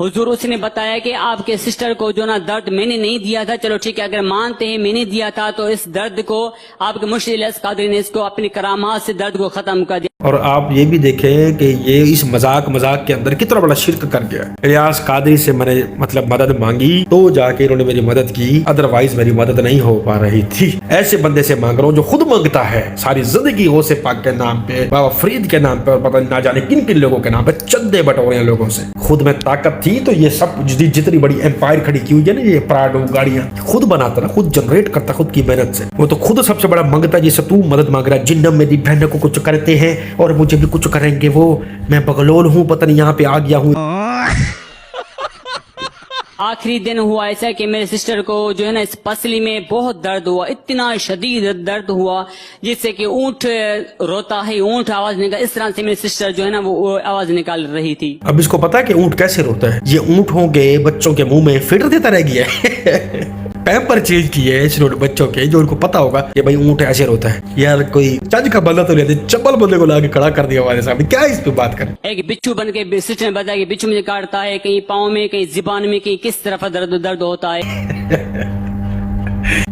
حضور اس نے بتایا کہ آپ کے سسٹر کو جو نا درد میں نے نہیں دیا تھا. چلو ٹھیک ہے, اگر مانتے ہیں میں نے دیا تھا تو اس درد کو آپ کے مرشد الیاس قادری نے اس کو اپنی کرامات سے درد کو ختم کر دیا. اور آپ یہ بھی دیکھیں کہ یہ اس مذاق کے اندر کتنا بڑا شرک کر گیا. الیاس قادری سے میں نے مدد مانگی تو جا کے انہوں نے میری مدد کی, ادروائز میری مدد نہیں ہو پا رہی تھی. ایسے بندے سے مانگ رہا ہوں جو خود مانگتا ہے ساری زندگی غوث پاک کے نام پہ, بابا فرید کے نام پہ, اور پتہ نہ جانے کن کن لوگوں کے نام پہ چندے بٹورے ہیں لوگوں سے. خود میں طاقت تھی تو یہ سب جتنی بڑی امپائر کھڑی کی ہوئی ہے نا, یہ پراڈو گاڑیاں خود بناتا نا, خود جنریٹ کرتا خود کی محنت سے. وہ تو خود سب سے بڑا مانگتا ہے جسے تو مدد مانگ رہا ہے. جنم میری بہنوں کو کچھ کرتے ہیں اور مجھے بھی کچھ کریں گے, وہ میں بغلول ہوں, پتہ نہیں یہاں پہ آ گیا ہوں. آخری دن ہوا ایسا کہ میرے سسٹر کو جو ہے نا اس پسلی میں بہت درد ہوا, اتنا شدید درد ہوا جس سے کہ اونٹ روتا ہے, اونٹ آواز نکال, اس طرح سے میری سسٹر جو ہے نا وہ آواز نکال رہی تھی. اب اس کو پتا ہے کہ اونٹ کیسے روتا ہے. یہ اونٹ ہوں گے بچوں کے منہ میں فٹر دیتا رہ گیا ہے. پیمپر چینج کیے اس نے بچوں کے, جو ان کو پتا ہوگا کہ بھائی اونٹ ایسے روتا ہے. یار کوئی چج کا بندہ تو لیتے, چپل بندے کو لا کے کھڑا کر دیا ہمارے سامنے, کیا اس پہ بات کریں. ایک بچھو بن کے سسٹر نے بتایا کہ بچھو مجھے کاٹتا ہے, کہیں پاؤں میں, کہیں زبان میں, کہیں کس طرف درد ہوتا ہے.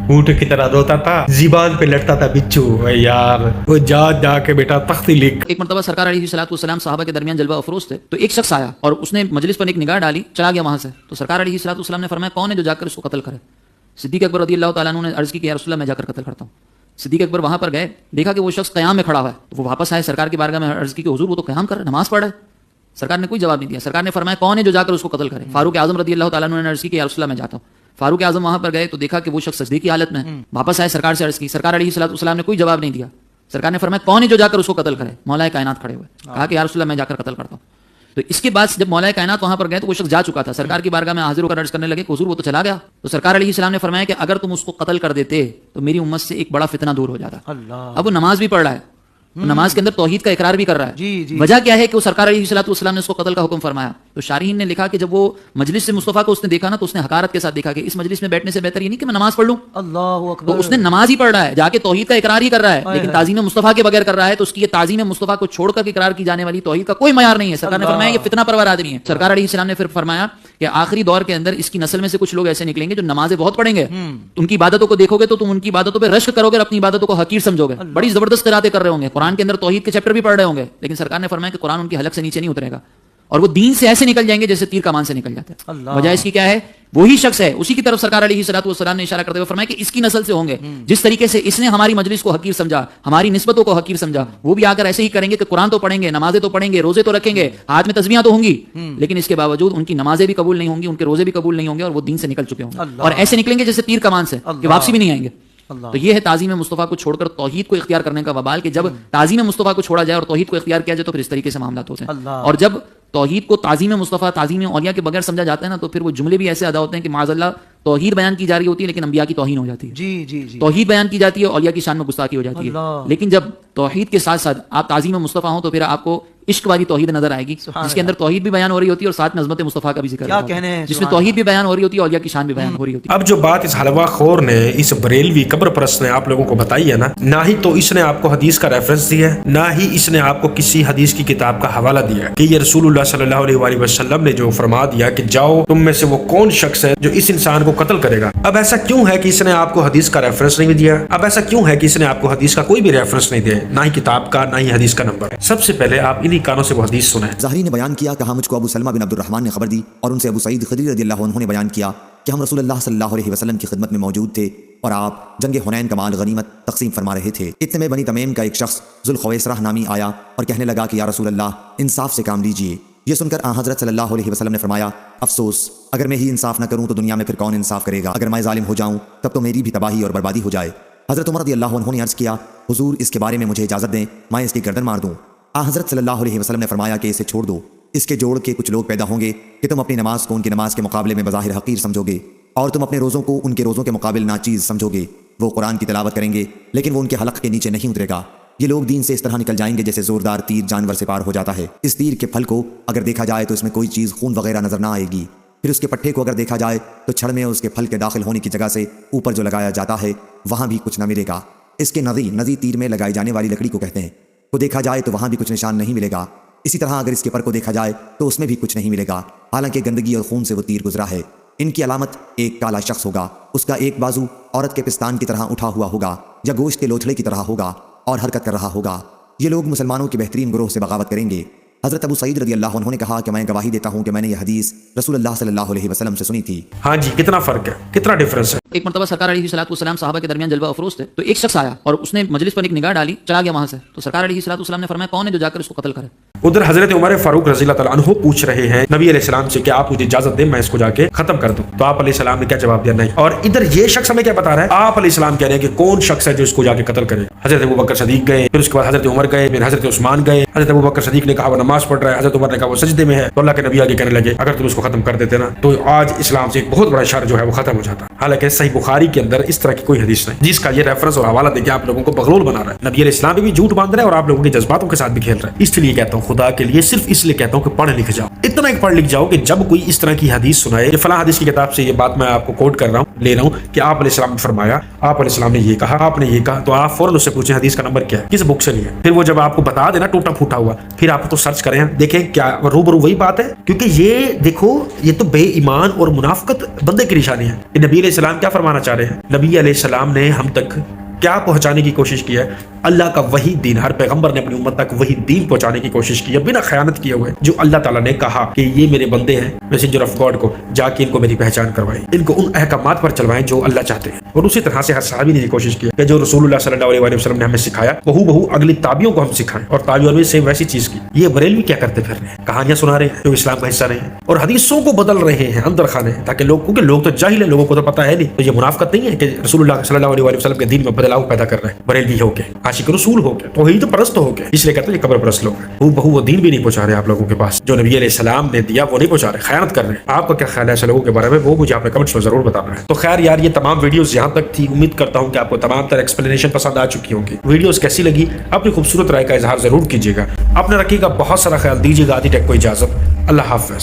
اونٹ کی طرح روتا تھا, زبان پہ لٹتا تھا بچھو. یار وہ جا کے بیٹا تختی لکھ. ایک مرتبہ سرکار علیہ الصلوۃ والسلام صحابہ کے درمیان جلوہ افروز تھے, تو ایک شخص آیا اور اس نے مجلس پر ایک نگاہ ڈالی, چلا گیا وہاں سے. تو سرکار علیہ الصلوۃ والسلام نے فرمایا کون ہے جو جا کر اس کو قتل کرے. صدیق اکبر رضی اللہ تعالیٰ عنہ نے عرض کی کہ یا رسول اللہ میں جا کر قتل کرتا ہوں. صدیق اکبر وہاں پر گئے, دیکھا کہ وہ شخص قیام میں کھڑا ہوا ہے. تو وہ واپس آئے, سرکار کی بارگاہ میں عرض کی کہ حضور وہ تو قیام کر رہا ہے, نماز پڑھ رہا ہے. سرکار نے کوئی جواب نہیں دیا. سرکار نے فرمایا کون ہے جو جا کر اس کو قتل کرے. فاروق اعظم رضی اللہ تعالیٰ عنہ نے عرض کی کہ یا رسول اللہ میں جاتا ہوں. فاروق اعظم وہاں پر گئے تو دیکھا کہ وہ شخص سجدے کی حالت میں. واپس آئے, سرکار سے عرض کی. سرکار علیہ الصلوۃ والسلام نے کوئی جواب نہیں دیا. سرکار نے فرمایا کون ہے جو جا کر اس کو قتل کرے. مولا کائنات کھڑے ہوئے, کہا کہ یا رسول اللہ میں جا کر قتل کرتا ہوں. تو اس کے بعد جب مولا کائنات وہاں پر گئے تو وہ شخص جا چکا تھا. سرکار کی بارگاہ میں حاضر ہو کر عرض کرنے لگے کہ حضور وہ تو چلا گیا. تو سرکار علیہ السلام نے فرمایا کہ اگر تم اس کو قتل کر دیتے تو میری امت سے ایک بڑا فتنہ دور ہو جاتا. اب وہ نماز بھی پڑھ رہا ہے, نماز کے اندر توحید کا اقرار بھی کر رہا ہے. وجہ کیا ہے کہ وہ سرکار علیہ الصلوۃ والسلام نے اس کو قتل کا حکم فرمایا. تو شارحین نے لکھا کہ جب وہ مجلس سے مصطفیٰ کو اس نے دیکھا نا, تو اس نے حقارت کے ساتھ دیکھا کہ اس مجلس میں بیٹھنے سے بہتر یہ نہیں کہ میں نماز پڑھ لوں. اللہ اکبر. تو اس نے نماز ہی پڑھ رہا ہے, جا کے توحید کا اقرار ہی کر رہا ہے, لیکن تعظیم مصطفیٰ کے بغیر کر رہا ہے. تو اس کی یہ تعظیم مصطفیٰ کو چھوڑ کر اقرار کی جانے والی توحید کا کوئی معیار نہیں ہے. سرکار نے فرمایا یہ فتنہ پرور آدمی ہے. سرکار علیہ السلام نے پھر فرمایا کہ آخری دور کے اندر اس کی نسل میں سے کچھ لوگ ایسے نکلیں گے جو نمازیں بہت پڑھیں گے. ان کی عبادتوں کو دیکھو گے تو تم ان کی عبادتوں پہ رشک کرو گے, اپنی عبادتوں کو حقیر سمجھو گے. بڑی زبردست قراتیں کر رہے ہوں گے, قرآن کے اندر توحید کے چیپٹر بھی پڑھ رہے ہوں گے, لیکن سرکار نے فرمایا کہ قرآن ان کی حلق سے نیچے نہیں اترے گا, اور وہ دین سے ایسے نکل جائیں گے جیسے تیر کمان سے نکل جاتے ہیں. وجہ اس کی کیا ہے, وہی شخص ہے, اسی کی طرف سرکار علیہ الصلوۃ والسلام نے اشارہ کرتے ہوئے فرمایا کہ اس کی نسل سے ہوں گے. جس طریقے سے اس نے ہماری مجلس کو حقیر سمجھا, ہماری نسبتوں کو حقیر سمجھا, وہ بھی آ کر ایسے ہی کریں گے کہ قرآن تو پڑھیں گے, نمازیں تو پڑھیں گے, روزے تو رکھیں گے, ہاتھ میں تسبیحاں تو ہوں گی, لیکن اس کے باوجود ان کی نمازیں بھی قبول نہیں ہوں گی, ان کے روزے بھی قبول نہیں ہوں گے, اور وہ دین سے نکل چکے ہوں گے, اور ایسے نکلیں گے جیسے تیر کمان سے کہ واپسی بھی نہیں آئیں گے. تو یہ ہے تعظیم مصطفیٰ کو چھوڑ کر توحید کو اختیار کرنے کا وبال, کہ جب تعظیم مصطفیٰ کو چھوڑا جائے اور توحید کو اختیار کیا جائے تو پھر اس طریقے سے معاملات ہوتے ہیں. اور جب توحید کو تعظیم مصطفیٰ, تعظیم اولیاء کے بغیر سمجھا جاتا ہے نا, تو پھر وہ جملے بھی ایسے ادا ہوتے ہیں کہ معاذ اللہ توحید بیان کی جا رہی ہوتی ہے لیکن انبیاء کی توہین ہو جاتی ہے. توحید بیان کی جاتی ہے, اولیاء کی شان میں گستاخی ہو جاتی ہے. لیکن جب توحید کے ساتھ ساتھ آپ تعظیم مصطفیٰ ہوں تو پھر آپ کو عشق والی توحید نظر آئے گی, جس کے اندر توحید بھی بیان ہو رہی ہوتی ہے اور ساتھ میں عظمت مصطفیٰ کا بھی ذکر ہوتا ہے, جس میں توحید بھی بیان ہو رہی ہوتی ہے, اولیاء کی شان بھی بیان ہو رہی ہوتی ہے. اب جو بات اس حلوہ خور نے, اس بریلوی قبر پرست نے آپ لوگوں کو بتائی ہے نا, نہ ہی تو اس نے آپ کو حدیث کا ریفرنس دیا ہے, نہ ہی اس نے آپ کو کسی حدیث کی کتاب کا حوالہ دیا ہے کہ یہ رسول اللہ صلی اللہ علیہ وآلہ وسلم نے جو فرما دیا کہ جاؤ تم میں سے وہ کون شخص ہے جو اس انسان کو قتل کرے گا. اب ایسا کیوں ہے کہ اس نے آپ کو حدیث کا ریفرنس نہیں دیا؟ اب ایسا کیوں ہے کہ اس نے آپ کو حدیث کا کوئی بھی ریفرنس نہیں دیا, نہ ہی کتاب کا, نہ ہی حدیث کا نمبر؟ سب سے پہلے آپ انہی کانوں سے وہ حدیث سنیں. ظاہری نے بیان کیا, کہا مجھ کو ابو سلمہ بن عبد الرحمن نے خبر دی, اور ان سے ابو سعید خدری رضی اللہ عنہ نے بیان کیا کہ ہم رسول اللہ صلی اللہ علیہ وسلم کی خدمت میں موجود تھے اور آپ جنگ حنین کا مال غنیمت تقسیم فرما رہے تھے. اتنے میں بنی تمیم کا ایک شخص ذوالخویسرہ نامی آیا اور کہنے لگا کہ یا رسول اللہ انصاف سے کام لیجئے. یہ سن کر حضرت صلی اللہ علیہ وسلم نے فرمایا افسوس, اگر میں ہی انصاف نہ کروں تو دنیا میں پھر کون انصاف کرے گا؟ اگر میں ظالم ہو جاؤں تب تو میری بھی تباہی اور بربادی ہو جائے. حضرت عمر رضی اللہ عنہ نے عرض کیا حضور اس کے بارے میں مجھے اجازت دیں, میں اس کی گردن مار دوں. حضرت صلی اللہ علیہ وسلم نے فرمایا کہ اسے چھوڑ دو, اس کے جوڑ کے کچھ لوگ پیدا ہوں گے کہ تم اپنی نماز کو ان کی نماز کے مقابلے میں بظاہر حقیر سمجھو گے, اور تم اپنے روزوں کو ان کے روزوں کے مقابل ناچیز سمجھو گے. وہ قرآن کی تلاوت کریں گے لیکن وہ ان کے حلق کے نیچے نہیں اترے گا. یہ لوگ دین سے اس طرح نکل جائیں گے جیسے زوردار تیر جانور سے پار ہو جاتا ہے. اس تیر کے پھل کو اگر دیکھا جائے تو اس میں کوئی چیز خون وغیرہ نظر نہ آئے گی. پھر اس کے پٹھے کو اگر دیکھا جائے تو چھڑ میں اس کے پھل کے داخل ہونے کی جگہ سے اوپر جو لگایا جاتا ہے وہاں بھی کچھ نہ ملے گا. اس کے نظی تیر میں لگائی جانے والی لکڑی کو کہتے ہیں. کو دیکھا جائے تو وہاں بھی کچھ نشان نہیں ملے گا. اسی طرح اگر اس کے پر کو دیکھا جائے تو اس میں بھی کچھ نہیں ملے گا، حالانکہ گندگی اور خون سے وہ تیر گزرا ہے۔ ان کی علامت ایک کالا شخص ہوگا، اس کا ایک بازو عورت کے پستان کی طرح اٹھا ہوا ہوگا یا گوشت کے لوتھڑے کی طرح ہوگا اور حرکت کر رہا ہوگا۔ یہ لوگ مسلمانوں کے بہترین گروہ سے بغاوت کریں گے۔ حضرت ابو سعید رضی اللہ عنہ نے کہا کہ میں گواہی دیتا ہوں کہ میں نے یہ حدیث رسول اللہ صلی اللہ علیہ وسلم سے سنی تھی۔ ہاں جی، کتنا فرق ہے، کتنا ڈفرنس ہے۔ ایک مرتبہ سرکار علیہ الصلوۃ والسلام صحابہ کے درمیان جلوہ افروز تھے، تو ایک شخص آیا اور اس نے مجلس پر ایک نگاہ ڈالی، چلا گیا وہاں سے، تو سرکار علیہ الصلوۃ والسلام نے فرمایا کون ہے جو جا کر اس کو قتل کرے؟ ادھر حضرت عمر فاروق رضی اللہ تعالیٰ عنہ پوچھ رہے ہیں نبی علیہ السلام سے کہ آپ مجھے اجازت دیں میں اس کو جا کے ختم کر دوں، تو آپ علیہ السلام نے کیا جواب دیا؟ نہیں۔ اور ادھر یہ شخص ہمیں کیا بتا رہا ہے؟ آپ علیہ السلام کہہ رہے ہیں کہ کون شخص ہے جو اس کو جا کے قتل کرے؟ حضرت ابو بکر صدیق گئے، پھر اس کے بعد حضرت عمر گئے، پھر حضرت عثمان گئے۔ حضرت ابو بکر صدیق نے کہا وہ نماز پڑھ رہا ہے، حضرت عمر نے کہا وہ سجدے میں ہے، تو اللہ کے نبی آگے کہنے لگے اگر تم اس کو ختم کر دیتے نا تو آج اسلام سے ایک بہت بڑا شر جو ہے وہ ختم ہو جاتا۔ حالانکہ صحیح بخاری کے اندر اس طرح کی کوئی حدیث نہیں جس کا یہ ریفرنس اور حوالہ دے کے آپ لوگوں کو بغلول بنا رہا ہے۔ نبی علیہ السلام بھی جھوٹ باندھ رہا ہے اور آپ لوگوں کے جذباتوں کے ساتھ بھی کھیل رہا ہے۔ اس لیے کہتا ہوں خدا کے لیے، صرف اس لیے کہتا ہوں کہ پڑھ لکھ جاؤ، اتنا ایک پڑھ لکھ جاؤ کہ جب کوئی اس طرح کی حدیث سنائے، یہ فلاں حدیث کی کتاب سے یہ بات میں آپ کو کوٹ کر رہا ہوں، لے رہا ہوں کہ آپ علیہ السلام نے فرمایا، آپ علیہ السلام نے یہ کہا، آپ نے یہ کہا، تو آپ فوراً اس سے پوچھیں حدیث کا نمبر کیا ہے، کس بک سے لیا۔ پھر وہ جب آپ کو بتا دینا ٹوٹا پھوٹا ہوا، پھر آپ تو سرچ کریں، دیکھیں کیا روبرو وہی بات ہے، کیونکہ یہ دیکھو یہ تو بے ایمان اور منافقت بندے کی نشانی ہے۔ نبی علیہ السلام کیا فرمانا چاہ رہے ہیں؟ نبی علیہ السلام نے ہم تک کیا پہنچانے کی کوشش کی ہے؟ اللہ کا وہی دین، ہر پیغمبر نے اپنی امت تک وہی دین پہنچانے کی کوشش کی ہے بنا خیانت کیے ہوئے، جو اللہ تعالیٰ نے کہا کہ یہ میرے بندے ہیں میسنجر آف گاڈ کو جا کے ان کو میری پہچان کروائیں، ان کو ان احکامات پر چلوائیں جو اللہ چاہتے ہیں۔ اور اسی طرح سے ہر صحابی نے یہ کوشش کی کہ جو رسول اللہ صلی اللہ علیہ وسلم نے ہمیں سکھایا بہو اگلی تابعیوں کو ہم سکھائیں، اور تابعوں میں سے ویسی چیز کی۔ یہ بریلوی کیا کرتے پھر رہے ہیں؟ کہانیاں سنا رہے ہیں جو اسلام کا حصہ نہیں ہے، اور حدیثوں کو بدل رہے ہیں اندر خانے، تاکہ لوگ، کیونکہ لوگ تو جاہل ہیں، لوگوں کو تو پتہ ہے نہیں، تو یہ منافقت نہیں ہے کہ رسول اللہ صلی اللہ علیہ وسلم کے دین میں بدلاؤ پیدا کر رہے ہیں، بریلوی ہو کے، عاشق رسول ہو کے، توحید پرست ہو کے۔ اس لیے کہتے ہیں یہ قبر پرست لوگ ہیں، بہو وہ دین بھی نہیں پہنچا رہے آپ لوگوں کے پاس جو نبی علیہ السلام نے دیا، وہ نہیں پہنچا رہے، خیانت کر رہے ہیں۔ آپ کا کیا خیال ہے ایسے لوگوں کے بارے میں؟ وہ مجھے آپ نے کمنٹس میں ضرور بتانا ہے۔ تو خیر یار، یہ تمام ویڈیوز یہاں تک تھی، امید کرتا ہوں کہ آپ کو تمام تر ایکسپلینیشن پسند آ چکی ہوں گی۔ ویڈیوز کیسی لگی اپنی خوبصورت رائے کا اظہار ضرور کیجیے گا، اپنے رکھیے گا بہت سارا خیال، دیجیے گا آدھی ٹیک کو اجازت، اللہ حافظ۔